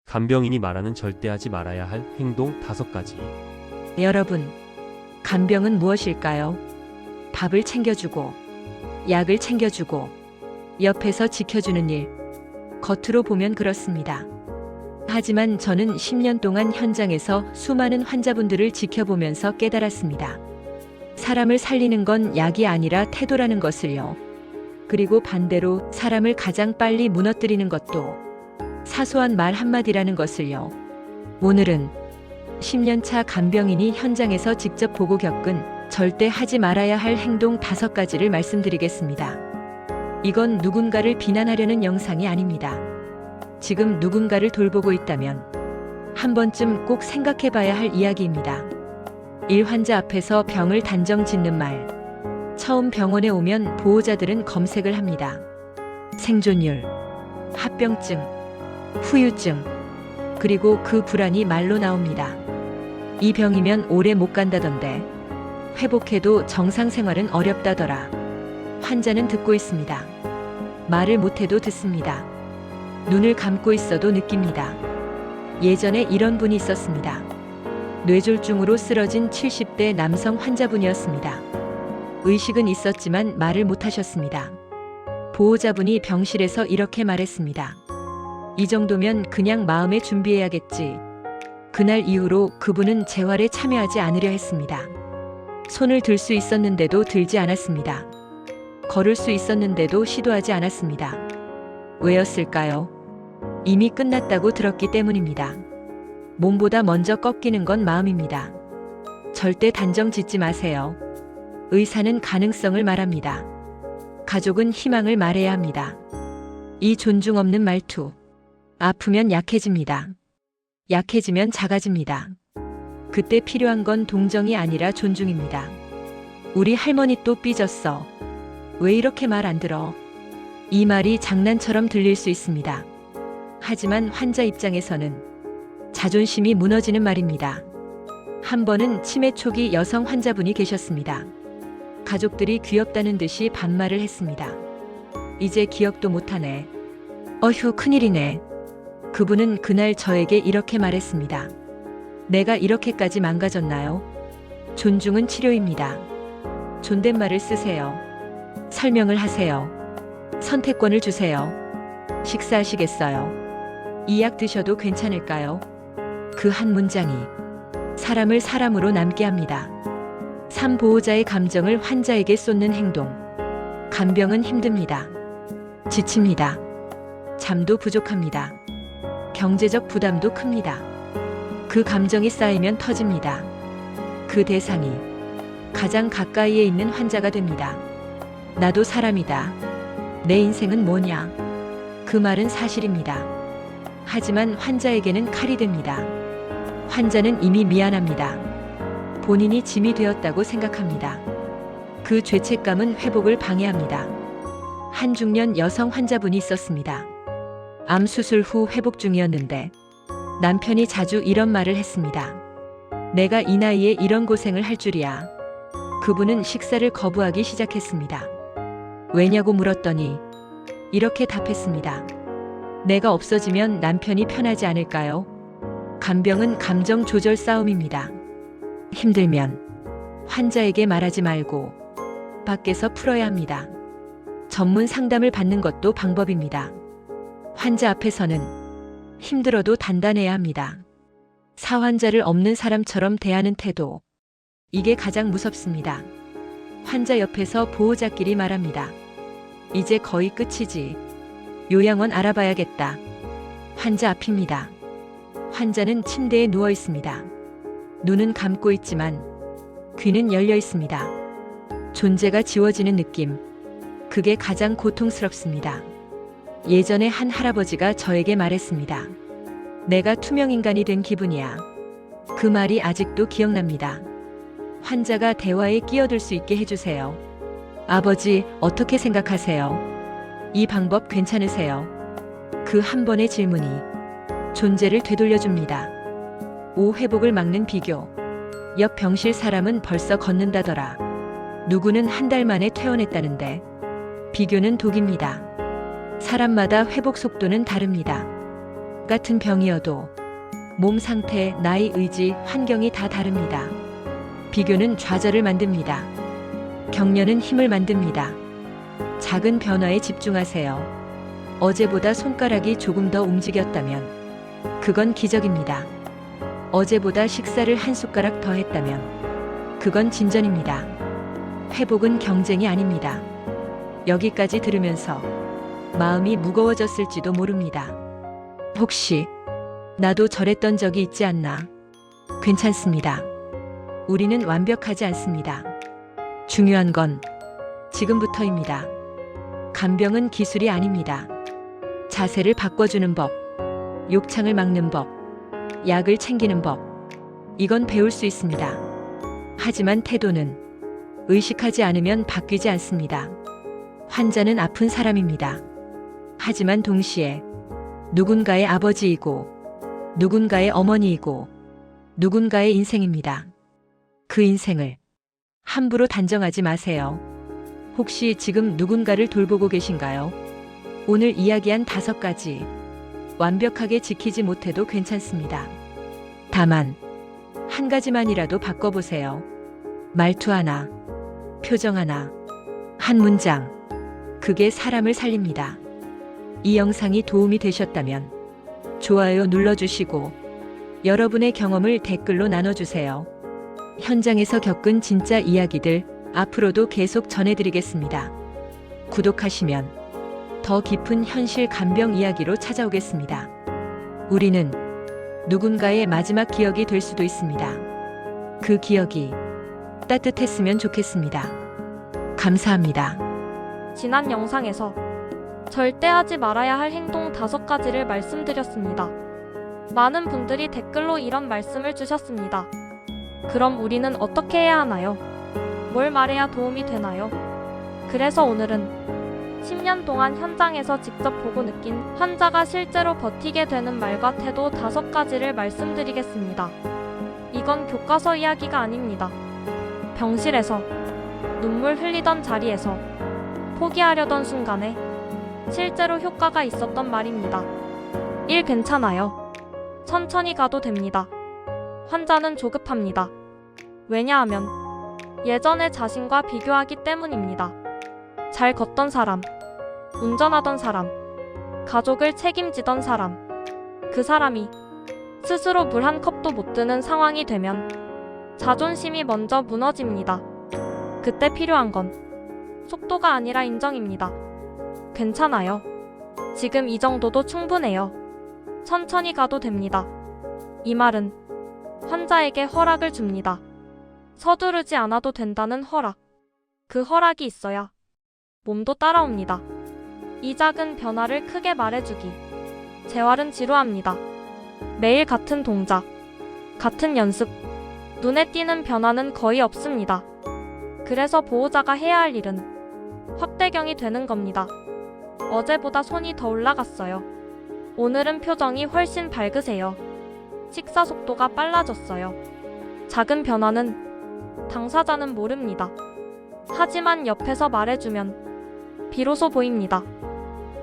간병인이 말하는 절대 하지 말아야 할 행동 5가지. 여러분, 간병은 무엇일까요? 밥을 챙겨주고, 약을 챙겨주고, 옆에서 지켜주는 일. 겉으로 보면 그렇습니다. 하지만 저는 10년 동안 현장에서 수많은 환자분들을 지켜보면서 깨달았습니다. 사람을 살리는 건 약이 아니라 태도라는 것을요. 그리고 반대로 사람을 가장 빨리 무너뜨리는 것도 사소한 말 한마디라는 것을요. 오늘은 10년차 간병인이 현장에서 직접 보고 겪은 절대 하지 말아야 할 행동 5가지를 말씀드리겠습니다. 이건 누군가를 비난하려는 영상이 아닙니다. 지금 누군가를 돌보고 있다면 한 번쯤 꼭 생각해 봐야 할 이야기입니다. 환자 앞에서 병을 단정 짓는 말. 처음 병원에 오면 보호자들은 검색을 합니다. 생존율, 합병증, 후유증, 그리고 그 불안이 말로 나옵니다. 이 병이면 오래 못 간다던데, 회복해도 정상 생활은 어렵다더라. 환자는 듣고 있습니다. 말을 못해도 듣습니다. 눈을 감고 있어도 느낍니다. 예전에 이런 분이 있었습니다. 뇌졸중으로 쓰러진 70대 남성 환자분이었습니다. 의식은 있었지만 말을 못하셨습니다. 보호자분이 병실에서 이렇게 말했습니다. 이 정도면 그냥 마음에 준비해야겠지. 그날 이후로 그분은 재활에 참여하지 않으려 했습니다. 손을 들 수 있었는데도 들지 않았습니다. 걸을 수 있었는데도 시도하지 않았습니다. 왜였을까요? 이미 끝났다고 들었기 때문입니다. 몸보다 먼저 꺾이는 건 마음입니다. 절대 단정 짓지 마세요. 의사는 가능성을 말합니다. 가족은 희망을 말해야 합니다. 이 존중 없는 말투. 아프면 약해집니다. 약해지면 작아집니다. 그때 필요한 건 동정이 아니라 존중입니다. 우리 할머니 또 삐졌어. 왜 이렇게 말 안 들어? 이 말이 장난처럼 들릴 수 있습니다. 하지만 환자 입장에서는 자존심이 무너지는 말입니다. 한 번은 치매 초기 여성 환자분이 계셨습니다. 가족들이 귀엽다는 듯이 반말을 했습니다. 이제 기억도 못하네. 어휴, 큰일이네. 그분은 그날 저에게 이렇게 말했습니다. 내가 이렇게까지 망가졌나요? 존중은 치료입니다. 존댓말을 쓰세요. 설명을 하세요. 선택권을 주세요. 식사하시겠어요? 이 약 드셔도 괜찮을까요? 그 한 문장이 사람을 사람으로 남게 합니다. 보호자의 감정을 환자에게 쏟는 행동. 간병은 힘듭니다. 지칩니다. 잠도 부족합니다. 경제적 부담도 큽니다. 그 감정이 쌓이면 터집니다. 그 대상이 가장 가까이에 있는 환자가 됩니다. 나도 사람이다. 내 인생은 뭐냐? 그 말은 사실입니다. 하지만 환자에게는 칼이 됩니다. 환자는 이미 미안합니다. 본인이 짐이 되었다고 생각합니다. 그 죄책감은 회복을 방해합니다. 한 중년 여성 환자분이 있었습니다. 암 수술 후 회복 중이었는데 남편이 자주 이런 말을 했습니다. 내가 이 나이에 이런 고생을 할 줄이야. 그분은 식사를 거부하기 시작했습니다. 왜냐고 물었더니 이렇게 답했습니다. 내가 없어지면 남편이 편하지 않을까요? 간병은 감정 조절 싸움입니다. 힘들면 환자에게 말하지 말고 밖에서 풀어야 합니다. 전문 상담을 받는 것도 방법입니다. 환자 앞에서는 힘들어도 단단해야 합니다. 사환자를 없는 사람처럼 대하는 태도. 이게 가장 무섭습니다. 환자 옆에서 보호자끼리 말합니다. 이제 거의 끝이지. 요양원 알아봐야겠다. 환자 앞입니다. 환자는 침대에 누워 있습니다. 눈은 감고 있지만 귀는 열려 있습니다. 존재가 지워지는 느낌. 그게 가장 고통스럽습니다. 예전에 한 할아버지가 저에게 말했습니다. 내가 투명인간이 된 기분이야. 그 말이 아직도 기억납니다. 환자가 대화에 끼어들 수 있게 해주세요. 아버지, 어떻게 생각하세요? 이 방법 괜찮으세요? 그 한 번의 질문이 존재를 되돌려줍니다. 회복을 막는 비교. 옆 병실 사람은 벌써 걷는다더라. 누구는 한 달 만에 퇴원했다는데. 비교는 독입니다. 사람마다 회복 속도는 다릅니다. 똑같은 병이어도 몸 상태, 나이, 의지, 환경이 다 다릅니다. 비교는 좌절을 만듭니다. 격려는 힘을 만듭니다. 작은 변화에 집중하세요. 어제보다 손가락이 조금 더 움직였다면 그건 기적입니다. 어제보다 식사를 한 숟가락 더 했다면 그건 진전입니다. 회복은 경쟁이 아닙니다. 여기까지 들으면서 마음이 무거워졌을지도 모릅니다. 혹시 나도 저랬던 적이 있지 않나? 괜찮습니다. 우리는 완벽하지 않습니다. 중요한 건 지금부터입니다. 간병은 기술이 아닙니다. 자세를 바꿔주는 법, 욕창을 막는 법, 약을 챙기는 법, 이건 배울 수 있습니다. 하지만 태도는 의식하지 않으면 바뀌지 않습니다. 환자는 아픈 사람입니다. 하지만 동시에 누군가의 아버지이고 누군가의 어머니이고 누군가의 인생입니다. 그 인생을 함부로 단정하지 마세요. 혹시 지금 누군가를 돌보고 계신가요? 오늘 이야기한 5가지 완벽하게 지키지 못해도 괜찮습니다. 다만 한 가지만이라도 바꿔보세요. 말투 하나, 표정 하나, 한 문장, 그게 사람을 살립니다. 이 영상이 도움이 되셨다면 좋아요 눌러주시고 여러분의 경험을 댓글로 나눠주세요. 현장에서 겪은 진짜 이야기들 앞으로도 계속 전해드리겠습니다. 구독하시면 더 깊은 현실 간병 이야기로 찾아오겠습니다. 우리는 누군가의 마지막 기억이 될 수도 있습니다. 그 기억이 따뜻했으면 좋겠습니다. 감사합니다. 지난 영상에서 절대 하지 말아야 할 행동 5가지를 말씀드렸습니다. 많은 분들이 댓글로 이런 말씀을 주셨습니다. 그럼 우리는 어떻게 해야 하나요? 뭘 말해야 도움이 되나요? 그래서 오늘은 10년 동안 현장에서 직접 보고 느낀 환자가 실제로 버티게 되는 말과 태도 5가지를 말씀드리겠습니다. 이건 교과서 이야기가 아닙니다. 병실에서 눈물 흘리던 자리에서 포기하려던 순간에 실제로 효과가 있었던 말입니다. 1. 괜찮아요. 천천히 가도 됩니다. 환자는 조급합니다. 왜냐하면 예전의 자신과 비교하기 때문입니다. 잘 걷던 사람, 운전하던 사람, 가족을 책임지던 사람, 그 사람이 스스로 물 한 컵도 못 드는 상황이 되면 자존심이 먼저 무너집니다. 그때 필요한 건 속도가 아니라 인정입니다. 괜찮아요. 지금 이 정도도 충분해요. 천천히 가도 됩니다. 이 말은 환자에게 허락을 줍니다. 서두르지 않아도 된다는 허락. 그 허락이 있어야 몸도 따라옵니다. 이 작은 변화를 크게 말해주기. 재활은 지루합니다. 매일 같은 동작, 같은 연습, 눈에 띄는 변화는 거의 없습니다. 그래서 보호자가 해야 할 일은 확대경이 되는 겁니다. 어제보다 손이 더 올라갔어요. 오늘은 표정이 훨씬 밝으세요. 식사 속도가 빨라졌어요. 작은 변화는 당사자는 모릅니다. 하지만 옆에서 말해주면 비로소 보입니다.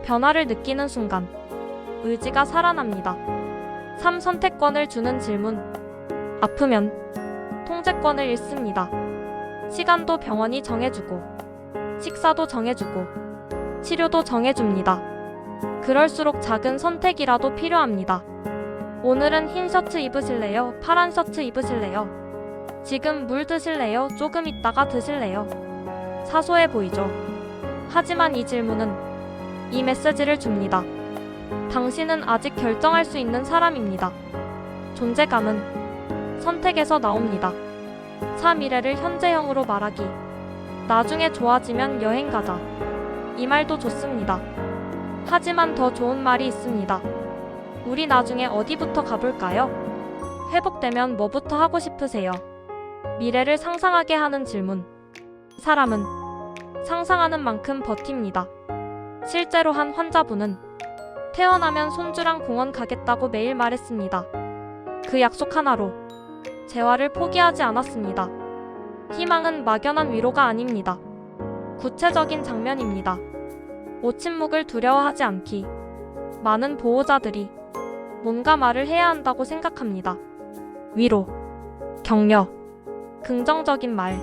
변화를 느끼는 순간 의지가 살아납니다. 3. 선택권을 주는 질문. 아프면 통제권을 잃습니다. 시간도 병원이 정해주고 식사도 정해주고 치료도 정해줍니다. 그럴수록 작은 선택이라도 필요합니다. 오늘은 흰 셔츠 입으실래요? 파란 셔츠 입으실래요? 지금 물 드실래요? 조금 있다가 드실래요? 사소해 보이죠? 하지만 이 질문은 이 메시지를 줍니다. 당신은 아직 결정할 수 있는 사람입니다. 존재감은 선택에서 나옵니다. 4. 미래를 현재형으로 말하기. 나중에 좋아지면 여행 가자. 이 말도 좋습니다. 하지만 더 좋은 말이 있습니다. 우리 나중에 어디부터 가볼까요? 회복되면 뭐부터 하고 싶으세요? 미래를 상상하게 하는 질문. 사람은 상상하는 만큼 버팁니다. 실제로 한 환자분은 태어나면 손주랑 공원 가겠다고 매일 말했습니다. 그 약속 하나로 재활을 포기하지 않았습니다. 희망은 막연한 위로가 아닙니다. 구체적인 장면입니다. 오침묵을 두려워하지 않기. 많은 보호자들이 뭔가 말을 해야 한다고 생각합니다. 위로, 격려, 긍정적인 말.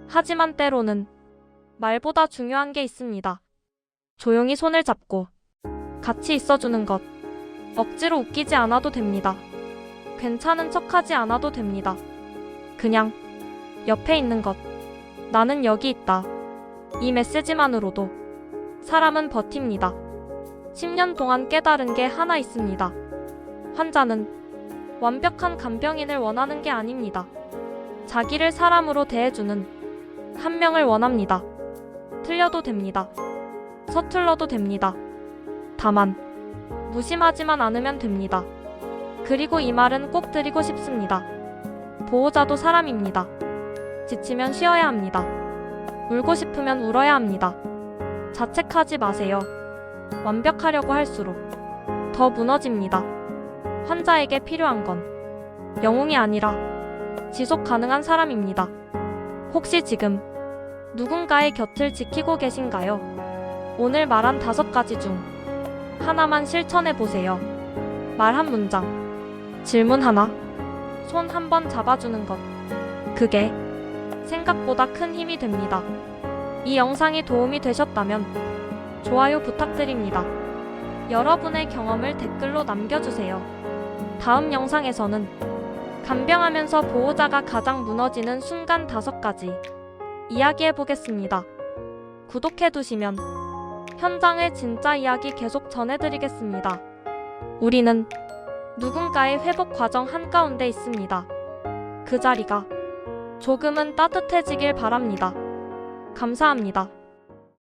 하지만 때로는 말보다 중요한 게 있습니다. 조용히 손을 잡고 같이 있어주는 것. 억지로 웃기지 않아도 됩니다. 괜찮은 척하지 않아도 됩니다. 그냥 옆에 있는 것. 나는 여기 있다. 이 메시지만으로도 사람은 버팁니다. 10년 동안 깨달은 게 하나 있습니다. 환자는 완벽한 간병인을 원하는 게 아닙니다. 자기를 사람으로 대해주는 한 명을 원합니다. 틀려도 됩니다. 서툴러도 됩니다. 다만 무심하지만 않으면 됩니다. 그리고 이 말은 꼭 드리고 싶습니다. 보호자도 사람입니다. 지치면 쉬어야 합니다. 울고 싶으면 울어야 합니다. 자책하지 마세요. 완벽하려고 할수록 더 무너집니다. 환자에게 필요한 건 영웅이 아니라 지속 가능한 사람입니다. 혹시 지금 누군가의 곁을 지키고 계신가요? 오늘 말한 5가지 중 하나만 실천해 보세요. 말 한 문장, 질문 하나, 손 한 번 잡아주는 것. 그게 생각보다 큰 힘이 됩니다. 이 영상이 도움이 되셨다면 좋아요 부탁드립니다. 여러분의 경험을 댓글로 남겨주세요. 다음 영상에서는 간병하면서 보호자가 가장 무너지는 순간 5가지 이야기해보겠습니다. 구독해두시면 현장의 진짜 이야기 계속 전해드리겠습니다. 우리는 누군가의 회복 과정 한가운데 있습니다. 그 자리가 조금은 따뜻해지길 바랍니다. 감사합니다.